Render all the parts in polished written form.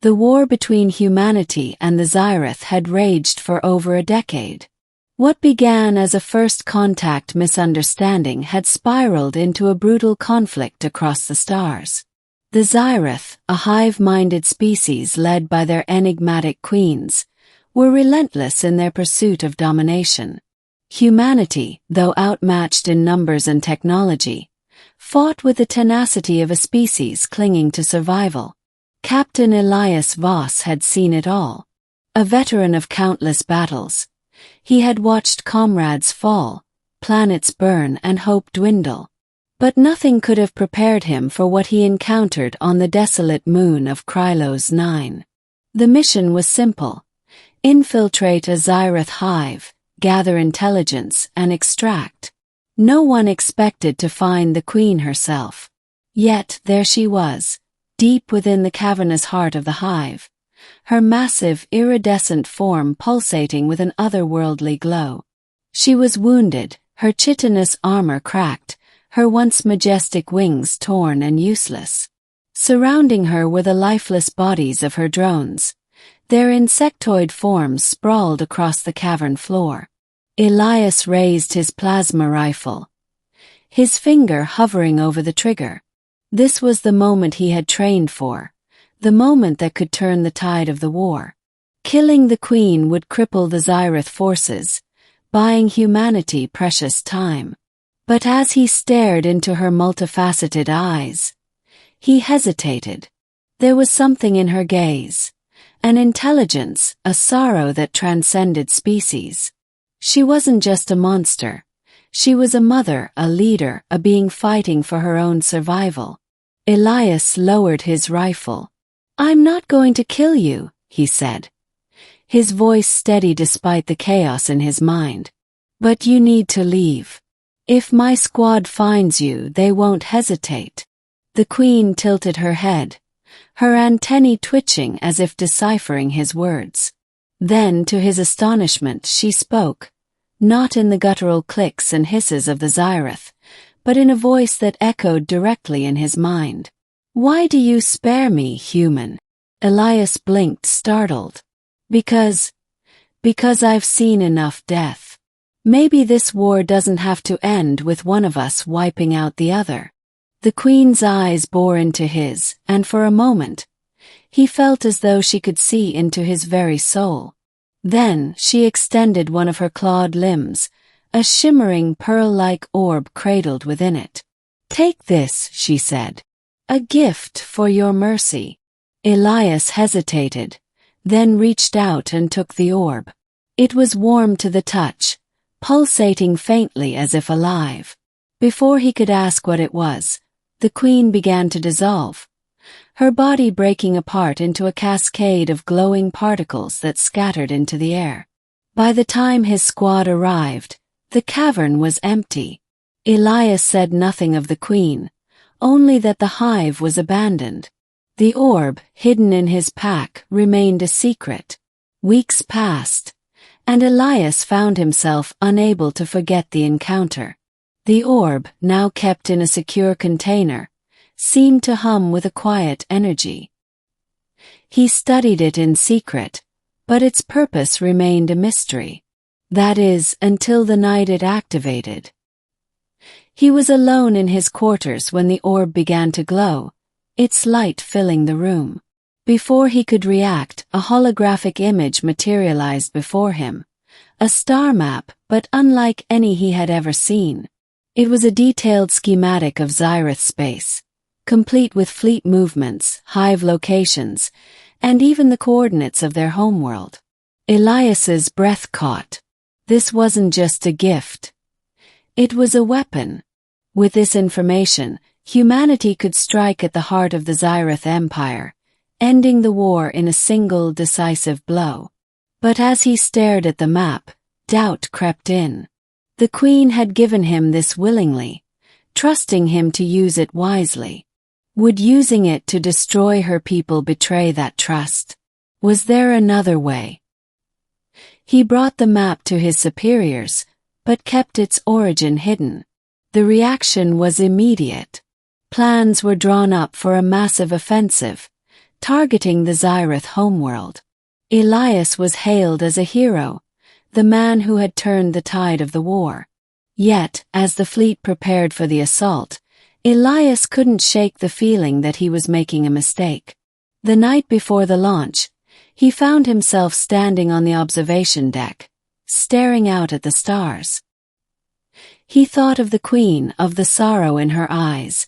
The war between humanity and the Zyrath had raged for over a decade. What began as a first-contact misunderstanding had spiraled into a brutal conflict across the stars. The Zyrath, a hive-minded species led by their enigmatic queens, were relentless in their pursuit of domination. Humanity, though outmatched in numbers and technology, fought with the tenacity of a species clinging to survival. Captain Elias Voss had seen it all. A veteran of countless battles, he had watched comrades fall, planets burn and hope dwindle. But nothing could have prepared him for what he encountered on the desolate moon of Krylos 9. The mission was simple: infiltrate a Zyrath hive, gather intelligence, and extract. No one expected to find the queen herself. Yet there she was, deep within the cavernous heart of the hive, her massive, iridescent form pulsating with an otherworldly glow. She was wounded, her chitinous armor cracked, her once majestic wings torn and useless. Surrounding her were the lifeless bodies of her drones, their insectoid forms sprawled across the cavern floor. Elias raised his plasma rifle, his finger hovering over the trigger. This was the moment he had trained for, the moment that could turn the tide of the war. Killing the queen would cripple the Zyrath forces, buying humanity precious time. But as he stared into her multifaceted eyes, he hesitated. There was something in her gaze, an intelligence, a sorrow that transcended species. She wasn't just a monster. She was a mother, a leader, a being fighting for her own survival. Elias lowered his rifle. "I'm not going to kill you," he said, his voice steady despite the chaos in his mind. "But you need to leave. If my squad finds you, they won't hesitate." The queen tilted her head, her antennae twitching as if deciphering his words. Then, to his astonishment, she spoke, not in the guttural clicks and hisses of the Zyrath, but in a voice that echoed directly in his mind. "Why do you spare me, human?" Elias blinked, startled. Because I've seen enough death. Maybe this war doesn't have to end with one of us wiping out the other." The queen's eyes bore into his, and for a moment, he felt as though she could see into his very soul. Then she extended one of her clawed limbs, a shimmering pearl-like orb cradled within it. "Take this," she said. "A gift for your mercy." Elias hesitated, then reached out and took the orb. It was warm to the touch, pulsating faintly as if alive. Before he could ask what it was, the queen began to dissolve, her body breaking apart into a cascade of glowing particles that scattered into the air. By the time his squad arrived, the cavern was empty. Elias said nothing of the queen, only that the hive was abandoned. The orb, hidden in his pack, remained a secret. Weeks passed, and Elias found himself unable to forget the encounter. The orb, now kept in a secure container, seemed to hum with a quiet energy. He studied it in secret, but its purpose remained a mystery. That is, until the night it activated. He was alone in his quarters when the orb began to glow, its light filling the room. Before he could react, a holographic image materialized before him, a star map, but unlike any he had ever seen. It was a detailed schematic of Zyrath space, complete with fleet movements, hive locations, and even the coordinates of their homeworld. Elias's breath caught. This wasn't just a gift. It was a weapon. With this information, humanity could strike at the heart of the Zyrath Empire, ending the war in a single decisive blow. But as he stared at the map, doubt crept in. The queen had given him this willingly, trusting him to use it wisely. Would using it to destroy her people betray that trust? Was there another way? He brought the map to his superiors, but kept its origin hidden. The reaction was immediate. Plans were drawn up for a massive offensive, targeting the Zyrath homeworld. Elias was hailed as a hero, the man who had turned the tide of the war. Yet, as the fleet prepared for the assault, Elias couldn't shake the feeling that he was making a mistake. The night before the launch, he found himself standing on the observation deck, staring out at the stars. He thought of the Queen, of the sorrow in her eyes,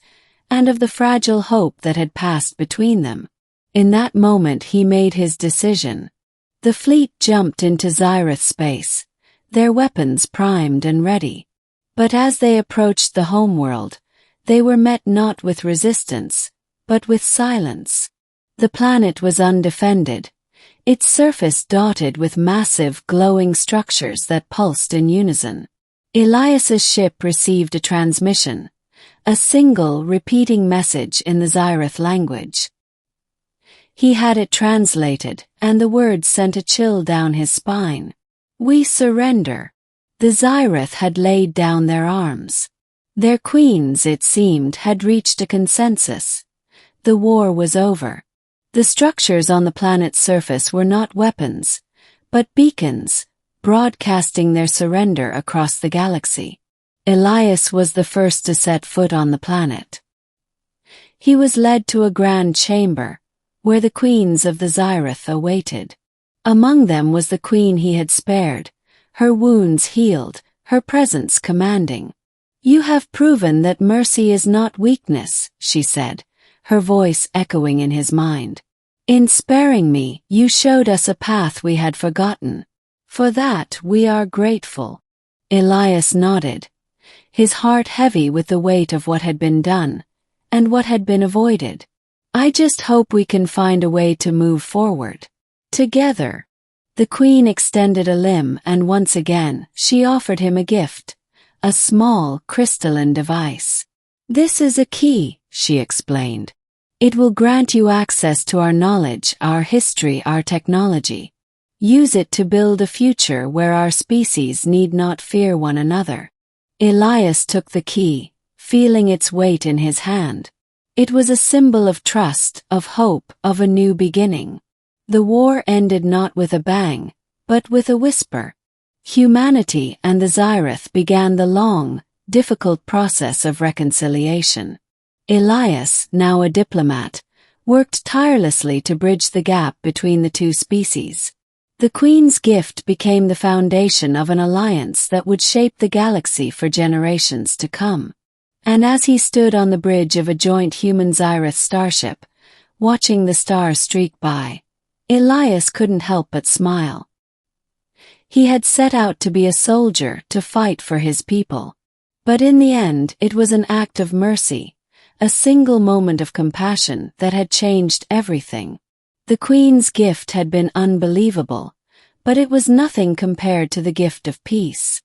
and of the fragile hope that had passed between them. In that moment he made his decision. The fleet jumped into Zyrath space, their weapons primed and ready. But as they approached the homeworld, they were met not with resistance, but with silence. The planet was undefended, its surface dotted with massive glowing structures that pulsed in unison. Elias's ship received a transmission, a single repeating message in the Zyrath language. He had it translated, and the words sent a chill down his spine. "We surrender." The Zyrath had laid down their arms. Their queens, it seemed, had reached a consensus. The war was over. The structures on the planet's surface were not weapons, but beacons, broadcasting their surrender across the galaxy. Elias was the first to set foot on the planet. He was led to a grand chamber, where the queens of the Zyrath awaited. Among them was the queen he had spared, her wounds healed, her presence commanding. "You have proven that mercy is not weakness," she said, her voice echoing in his mind. "In sparing me, you showed us a path we had forgotten. For that we are grateful." Elias nodded, his heart heavy with the weight of what had been done, and what had been avoided. "I just hope we can find a way to move forward. Together." The queen extended a limb, and once again, she offered him a gift, a small, crystalline device. "This is a key," she explained. "It will grant you access to our knowledge, our history, our technology. Use it to build a future where our species need not fear one another." Elias took the key, feeling its weight in his hand. It was a symbol of trust, of hope, of a new beginning. The war ended not with a bang, but with a whisper. Humanity and the Zyrath began the long, difficult process of reconciliation. Elias, now a diplomat, worked tirelessly to bridge the gap between the two species. The Queen's gift became the foundation of an alliance that would shape the galaxy for generations to come. And as he stood on the bridge of a joint human-Zyrath starship, watching the stars streak by, Elias couldn't help but smile. He had set out to be a soldier, to fight for his people. But in the end, it was an act of mercy, a single moment of compassion that had changed everything. The Queen's gift had been unbelievable, but it was nothing compared to the gift of peace.